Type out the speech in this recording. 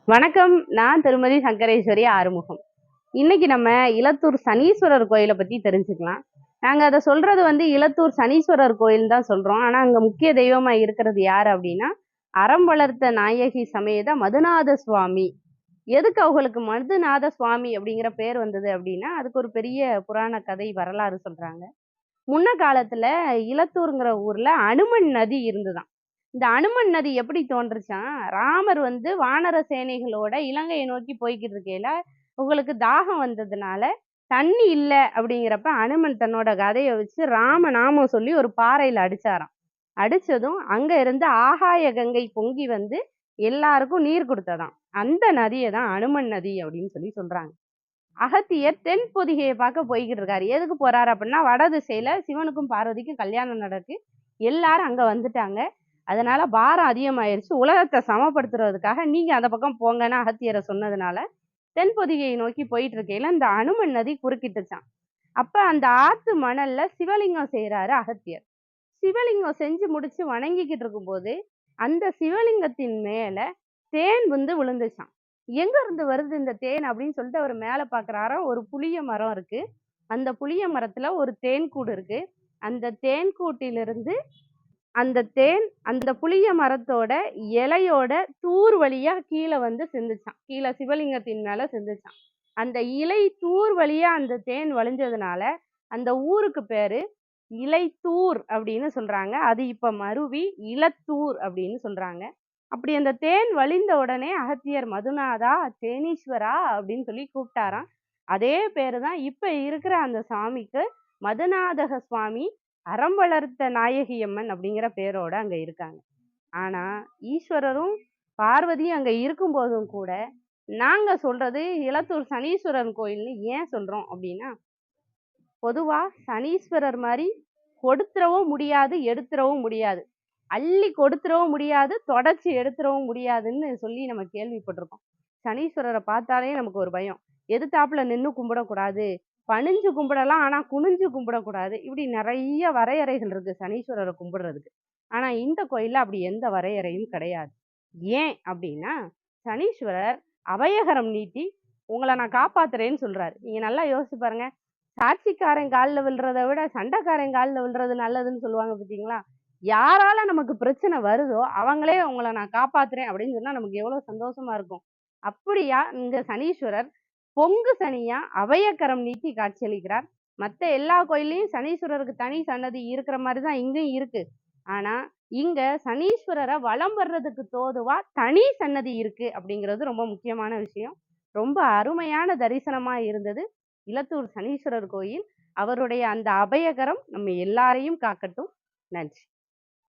வணக்கம். நான் திருமதி சங்கரேஸ்வரி ஆறுமுகம். இன்னைக்கு நம்ம இலத்தூர் சனீஸ்வரர் கோயிலை பத்தி தெரிஞ்சுக்கலாம். நாங்க அதை சொல்றது இலத்தூர் சனீஸ்வரர் கோயில் தான் சொல்றோம். ஆனா அங்க முக்கிய தெய்வமா இருக்கிறது யாரு அப்படின்னா, அறம் வளர்த்த நாயகி சமேத மதுநாத சுவாமி. எதுக்கு அவங்களுக்கு மதுநாத சுவாமி அப்படிங்கிற பேர் வந்தது அப்படின்னா, அதுக்கு ஒரு பெரிய புராண கதை வரலாறு சொல்றாங்க. முன்ன காலத்துல இலத்தூருங்கிற ஊர்ல அனுமன் நதி இருந்துதாம். இந்த அனுமன் நதி எப்படி தோன்றுச்சாம், ராமர் வானர சேனைகளோட இலங்கையை நோக்கி போய்க்கிட்டு இருக்கையில, உங்களுக்கு தாகம் வந்ததுனால, தண்ணி இல்ல அப்படிங்கிறப்ப அனுமன் தன்னோட கதைய வச்சு ராம நாமம் சொல்லி ஒரு பாறையில அடிச்சாராம். அடிச்சதும் அங்க இருந்து ஆகாய கங்கை பொங்கி எல்லாருக்கும் நீர் கொடுத்ததாம். அந்த நதிய தான் அனுமன் நதி அப்படின்னு சொல்லி சொல்றாங்க. அகத்தியர் தென் பொதிகையை பார்க்க போய்கிட்டு இருக்காரு. எதுக்கு போறாரு அப்படின்னா, வடதிசையில சிவனுக்கும் பார்வதிக்கும் கல்யாணம் நடக்கு. எல்லாரும் அங்க வந்துட்டாங்க. அதனால பாரம் அதிகமாயிருச்சு. உலகத்தை சமப்படுத்துறதுக்காக நீங்க அந்த பக்கம் போங்கன்னு அகத்தியரை சொன்னதுனால, தென் பொதிகையை நோக்கி போயிட்டு இருக்கையில இந்த அனுமன் நதி குறுக்கிட்டுச்சாம். அப்ப அந்த ஆத்து மணல்ல சிவலிங்கம் செய்றாரு அகத்தியர். சிவலிங்கம் செஞ்சு முடிச்சு வணங்கிக்கிட்டு இருக்கும்போது, அந்த சிவலிங்கத்தின் மேல தேன் விழுந்துச்சாம். எங்க இருந்து வருது இந்த தேன் அப்படின்னு சொல்லிட்டு அவர் மேல பார்க்குறாராம். ஒரு புளிய மரம் இருக்கு. அந்த புளிய மரத்துல ஒரு தேன் கூடு இருக்கு. அந்த தேன் கூட்டிலிருந்து அந்த தேன் அந்த புளிய மரத்தோட இலையோட தூர் வழியா கீழ சிந்துச்சாம். கீழ சிவலிங்கத்தின் மேல சிந்துச்சாம். அந்த இலை தூர் வழியா அந்த தேன் வழிஞ்சதுனால, அந்த ஊருக்கு பேரு இலைத்தூர் அப்படின்னு சொல்றாங்க. அது இப்ப மருவி இலத்தூர் அப்படின்னு சொல்றாங்க. அப்படி அந்த தேன் வழிந்த உடனே அகத்தியர் மதுநாதா, தேனீஸ்வரா அப்படின்னு சொல்லி கூப்பிட்டாராம். அதே பேரு தான் இப்ப இருக்கிற அந்த சாமிக்கு மதுநாதக சுவாமி, அறம் வளர்த்த நாயகியம்மன் அப்படிங்கிற பேரோட அங்க இருக்காங்க. ஆனா ஈஸ்வரரும் பார்வதியும் அங்க இருக்கும்போதும் கூட நாங்க சொல்றது இலத்தூர் சனீஸ்வரன் கோயில்னு ஏன் சொல்றோம் அப்படின்னா, பொதுவா சனீஸ்வரர் மாதிரி கொடுத்துறவும் முடியாது, எடுத்துறவும் முடியாது. அள்ளி கொடுத்துறவும் முடியாது, தொடச்சி எடுத்துறவும் முடியாதுன்னு சொல்லி நம்ம கேள்விப்பட்டிருக்கோம். சனீஸ்வரரை பார்த்தாலே நமக்கு ஒரு பயம். எதுத்தாப்புல நின்னு கும்பிடக்கூடாது, பணிஞ்சு கும்பிடலாம், ஆனா குனிஞ்சு கும்பிடக்கூடாது. இப்படி நிறைய வரையறைகள் இருக்கு சனீஸ்வரரை கும்பிடுறதுக்கு. ஆனா இந்த கோயில்ல அப்படி எந்த வரையறையும் கிடையாது. ஏன் அப்படின்னா, சனீஸ்வரர் அபயகரம் நீட்டி உங்களை நான் காப்பாத்துறேன்னு சொல்றாரு. நீங்க நல்லா யோசிச்சு பாருங்க. சாட்சிக்காரன் கால்ல விழுறத விட சண்டைக்காரன் கால்ல விழுறது நல்லதுன்னு சொல்லுவாங்க பார்த்தீங்களா? யாரால நமக்கு பிரச்சனை வருதோ, அவங்களே உங்கள நான் காப்பாத்துறேன் அப்படின்னு சொன்னா நமக்கு எவ்வளவு சந்தோஷமா இருக்கும். அப்படியா இந்த சனீஸ்வரர் பொங்கு சனியா அபயக்கரம் நீட்டி காட்சியளிக்கிறார். மத்த எல்லா கோயில்லயும் சனீஸ்வரருக்கு தனி சன்னதி இருக்கிற மாரி தான் இங்கேயும் இருக்கு. ஆனா, இங்க சனீஸ்வரரை வலம் வர்றதுக்கு தோதுவா தனி சன்னதி இருக்கு அப்படிங்கிறது ரொம்ப முக்கியமான விஷயம். ரொம்ப அருமையான தரிசனமா இருந்தது. இலத்தூர் சனீஸ்வரர் கோயில். அவருடைய அந்த அபயகரம் நம்ம எல்லாரையும் காக்கட்டும். நன்றி.